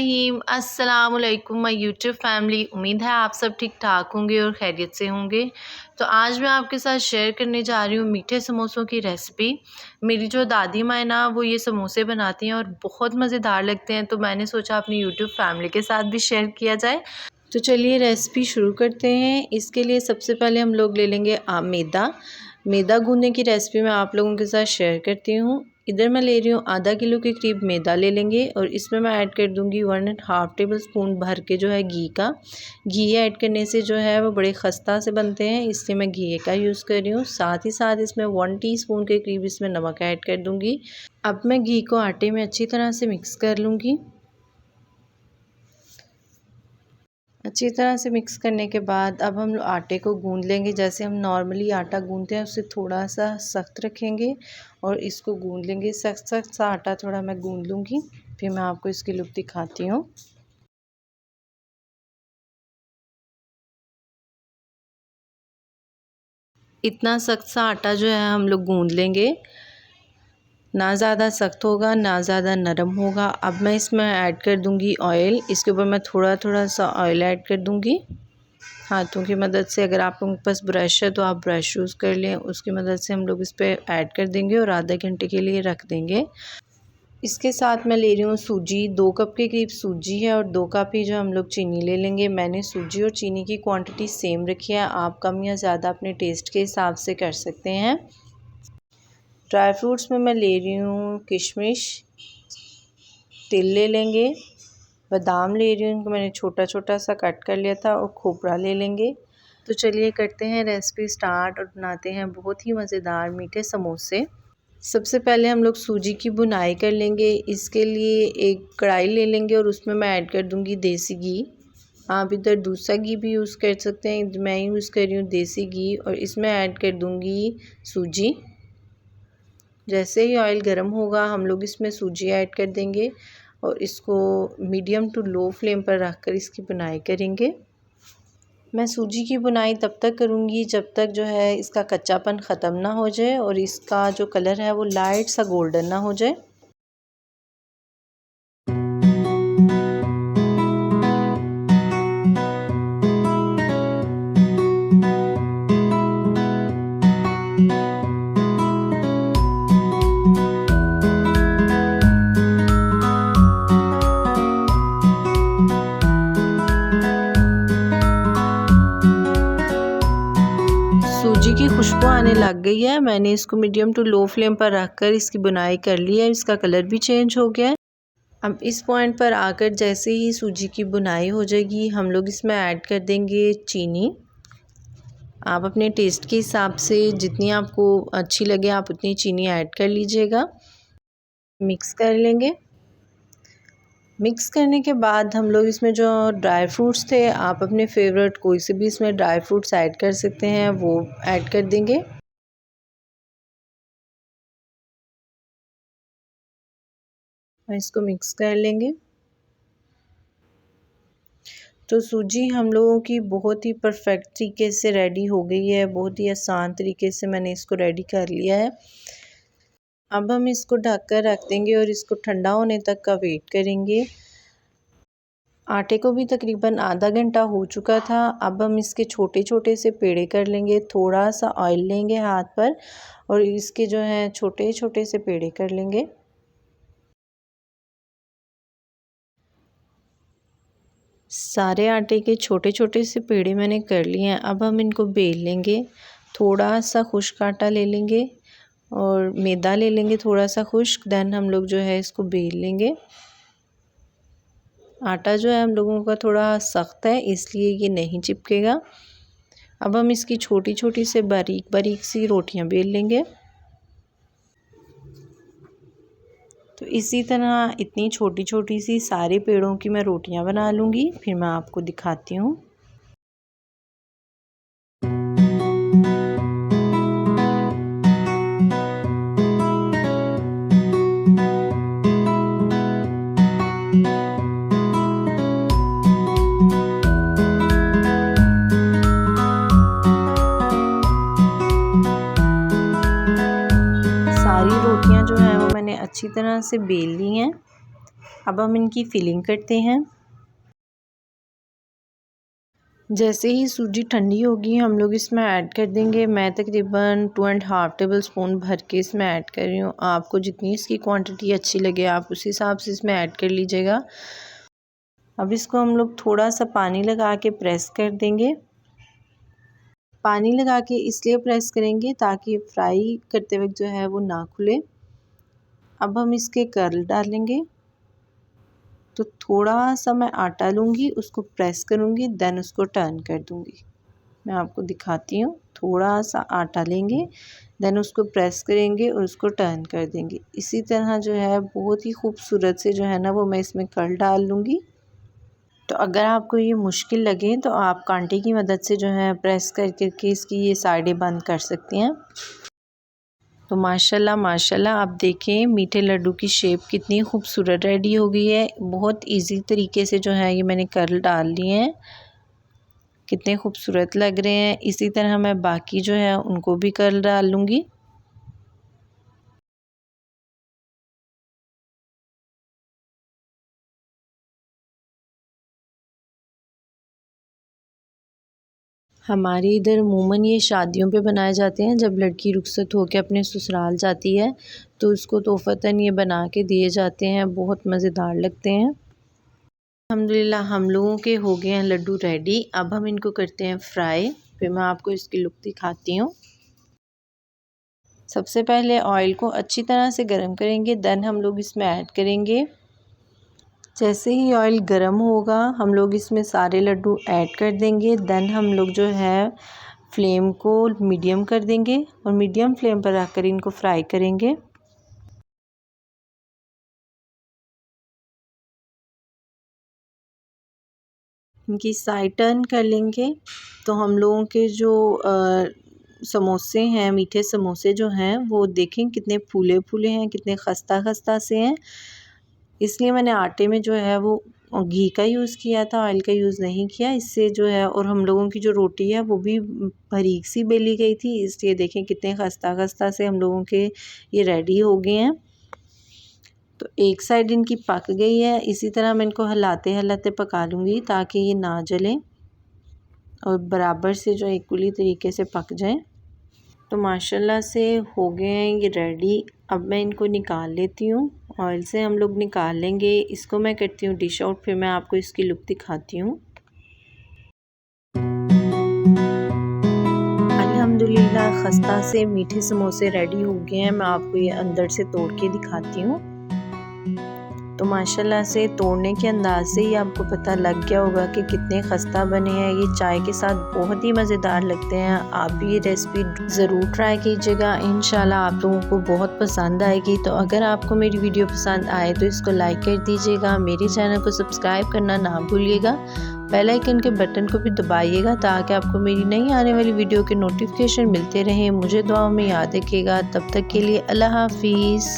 रहीम अस्सलाम वालेकुम my YouTube family. उम्मीद है आप सब ठीक ठाक होंगे और खैरियत से होंगे। तो आज मैं आपके साथ शेयर करने जा रही हूँ मीठे समोसों की रेसिपी। मेरी जो दादी माँ है ना, वो ये समोसे बनाती हैं और बहुत मज़ेदार लगते हैं, तो मैंने सोचा अपनी यूट्यूब फैमिली के साथ भी शेयर किया जाए। तो चलिए रेसिपी शुरू करते हैं। इसके लिए सबसे पहले हम लोग ले लेंगे मैदा गूंदने की रेसिपी मैं आप लोगों के साथ शेयर करती हूँ। इधर मैं ले रही हूँ आधा किलो के करीब मैदा ले लेंगे और इसमें मैं ऐड कर दूँगी 1.5 टेबल स्पून भर के जो है घी ऐड करने से जो है वो बड़े खस्ता से बनते हैं, इसलिए मैं घी का यूज़ कर रही हूँ। साथ ही साथ इसमें 1 टीस्पून के करीब इसमें नमक ऐड कर दूँगी। अब मैं घी को आटे में अच्छी तरह से मिक्स कर लूँगी। अच्छी तरह से मिक्स करने के बाद अब हम आटे को गूंद लेंगे। जैसे हम नॉर्मली आटा गूंदते हैं उससे थोड़ा सा सख्त रखेंगे और इसको गूंद लेंगे। सख्त सा आटा थोड़ा मैं गूंद लूँगी, फिर मैं आपको इसकी लुक दिखाती हूँ। इतना सख्त सा आटा जो है हम लोग गूंद लेंगे, ना ज़्यादा सख्त होगा ना ज़्यादा नरम होगा। अब मैं इसमें ऐड कर दूँगी ऑयल। इसके ऊपर मैं थोड़ा थोड़ा सा ऑयल ऐड कर दूँगी हाथों की मदद से। अगर आप लोगों के पास ब्रश है तो आप ब्रश यूज़ कर लें, उसकी मदद से हम लोग इस पर ऐड कर देंगे और आधे घंटे के लिए रख देंगे। इसके साथ मैं ले रही हूँ सूजी। 2 कप के करीब सूजी है और 2 कप ही जो हम लोग चीनी ले लेंगे। मैंने सूजी और चीनी की क्वांटिटी सेम रखी है, आप कम या ज़्यादा अपने टेस्ट के हिसाब से कर सकते हैं। ड्राई फ्रूट्स में मैं ले रही हूँ किशमिश, तिल ले लेंगे, बादाम ले रही हूँ, इनको मैंने छोटा छोटा सा कट कर लिया था, और खोपरा ले लेंगे। तो चलिए करते हैं रेसिपी स्टार्ट और बनाते हैं बहुत ही मज़ेदार मीठे समोसे। सबसे पहले हम लोग सूजी की बुनाई कर लेंगे। इसके लिए एक कढ़ाई ले लेंगे और उसमें मैं ऐड कर दूँगी देसी घी। आप इधर दूसरा घी भी यूज़ कर सकते हैं, मैं यूज़ कर रही हूँ देसी घी, और इसमें ऐड कर दूँगी सूजी। जैसे ही ऑयल गर्म होगा हम लोग इसमें सूजी ऐड कर देंगे और इसको मीडियम टू लो फ्लेम पर रखकर इसकी बुनाई करेंगे। मैं सूजी की बुनाई तब तक करूँगी जब तक जो है इसका कच्चापन ख़त्म ना हो जाए और इसका जो कलर है वो लाइट सा गोल्डन ना हो जाए। सूजी की खुशबू आने लग गई है। मैंने इसको मीडियम टू लो फ्लेम पर रखकर इसकी बुनाई कर ली है। इसका कलर भी चेंज हो गया है। अब इस पॉइंट पर आकर जैसे ही सूजी की बुनाई हो जाएगी हम लोग इसमें ऐड कर देंगे चीनी। आप अपने टेस्ट के हिसाब से जितनी आपको अच्छी लगे आप उतनी चीनी ऐड कर लीजिएगा। मिक्स कर लेंगे। मिक्स करने के बाद हम लोग इसमें जो ड्राई फ्रूट्स थे, आप अपने फेवरेट कोई से भी इसमें ड्राई फ्रूट्स ऐड कर सकते हैं, वो ऐड कर देंगे। और इसको मिक्स कर लेंगे। तो सूजी हम लोगों की बहुत ही परफेक्ट तरीके से रेडी हो गई है। बहुत ही आसान तरीके से मैंने इसको रेडी कर लिया है। अब हम इसको ढक कर रख देंगे और इसको ठंडा होने तक का वेट करेंगे। आटे को भी तकरीबन आधा घंटा हो चुका था। अब हम इसके छोटे छोटे से पेड़े कर लेंगे। थोड़ा सा ऑयल लेंगे हाथ पर और इसके जो है छोटे छोटे से पेड़े कर लेंगे। सारे आटे के छोटे छोटे से पेड़े मैंने कर लिए हैं। अब हम इनको बेल लेंगे। थोड़ा सा खुश्क आटा ले लेंगे और मैदा ले लेंगे थोड़ा सा खुश्क। देन हम लोग जो है इसको बेल लेंगे। आटा जो है हम लोगों का थोड़ा सख्त है, इसलिए ये नहीं चिपकेगा। अब हम इसकी छोटी छोटी से बारीक बारीक सी रोटियां बेल लेंगे। तो इसी तरह इतनी छोटी छोटी सी सारे पेड़ों की मैं रोटियां बना लूँगी, फिर मैं आपको दिखाती हूँ। सारी रोटियां जो है वो मैंने अच्छी तरह से बेल ली हैं। अब हम इनकी फिलिंग करते हैं। जैसे ही सूजी ठंडी होगी हम लोग इसमें ऐड कर देंगे। मैं तकरीबन 2.5 टेबल स्पून भर के इसमें ऐड कर रही हूँ। आपको जितनी इसकी क्वांटिटी अच्छी लगे आप उस हिसाब से इसमें ऐड कर लीजिएगा। अब इसको हम लोग थोड़ा सा पानी लगा के प्रेस कर देंगे। पानी लगा के इसलिए प्रेस करेंगे ताकि फ्राई करते वक्त जो है वो ना खुले। अब हम इसके कर्ल डालेंगे। तो थोड़ा सा मैं आटा लूँगी, उसको प्रेस करूँगी, देन उसको टर्न कर दूँगी। मैं आपको दिखाती हूँ। थोड़ा सा आटा लेंगे, देन उसको प्रेस करेंगे और उसको टर्न कर देंगे। इसी तरह जो है बहुत ही खूबसूरत से जो है ना वो मैं इसमें कर्ल डाल लूँगी। तो अगर आपको ये मुश्किल लगे तो आप कांटे की मदद से जो है प्रेस करके इसकी ये साइडें बंद कर सकती हैं। तो माशाल्लाह माशाल्लाह आप देखें मीठे लड्डू की शेप कितनी खूबसूरत रेडी हो गई है। बहुत इजी तरीके से जो है ये मैंने कर्ल डाल लिए हैं, कितने खूबसूरत लग रहे हैं। इसी तरह मैं बाकी जो है उनको भी कर्ल डाल लूँगी। हमारे इधर अमूमन ये शादियों पे बनाए जाते हैं। जब लड़की रुखसत होकर अपने ससुराल जाती है तो उसको तोहफ़तन ये बना के दिए जाते हैं। बहुत मज़ेदार लगते हैं। अल्हम्दुलिल्लाह हम लोगों के हो गए हैं लड्डू रेडी। अब हम इनको करते हैं फ्राई। फिर मैं आपको इसकी लुक दिखाती हूँ। सबसे पहले ऑयल को अच्छी तरह से गर्म करेंगे, देन हम लोग इसमें ऐड करेंगे। जैसे ही ऑयल गर्म होगा हम लोग इसमें सारे लड्डू ऐड कर देंगे। देन हम लोग जो है फ्लेम को मीडियम कर देंगे और मीडियम फ्लेम पर रखकर इनको फ्राई करेंगे। इनकी साइड टर्न कर लेंगे। तो हम लोगों के जो समोसे हैं, मीठे समोसे जो हैं वो देखें कितने फूले फूले हैं, कितने खस्ता खस्ता से हैं। इसलिए मैंने आटे में जो है वो घी का यूज़ किया था, ऑयल का यूज़ नहीं किया। इससे जो है और हम लोगों की जो रोटी है वो भी बारीक सी बेली गई थी। इसलिए देखें कितने खस्ता खस्ता से हम लोगों के ये रेडी हो गए हैं। तो एक साइड इनकी पक गई है। इसी तरह मैं इनको हिलाते हिलाते पका लूँगी ताकि ये ना जले और बराबर से जो इक्वली तरीके से पक जाए। तो माशाल्लाह से हो गए हैं ये रेडी। अब मैं इनको निकाल लेती हूँ। ऑयल से हम लोग निकाल लेंगे। इसको मैं करती हूँ डिश आउट, फिर मैं आपको इसकी लुक दिखाती हूँ। अल्हम्दुलिल्लाह खस्ता से मीठे समोसे रेडी हो गए हैं। मैं आपको ये अंदर से तोड़ के दिखाती हूँ। तो माशाल्लाह से तोड़ने के अंदाज से ही आपको पता लग गया होगा कि कितने खस्ता बने हैं। ये चाय के साथ बहुत ही मज़ेदार लगते हैं। आप भी ये रेसिपी ज़रूर ट्राई कीजिएगा। इंशाल्लाह आप लोगों को बहुत पसंद आएगी। तो अगर आपको मेरी वीडियो पसंद आए तो इसको लाइक कर दीजिएगा। मेरे चैनल को सब्सक्राइब करना ना भूलिएगा। बेल आइकन के बटन को भी दबाइएगा ताकि आपको मेरी नई आने वाली वीडियो के नोटिफिकेशन मिलते रहें। मुझे दुआओं में याद रखिएगा। तब तक के लिए अल्लाह हाफिज़।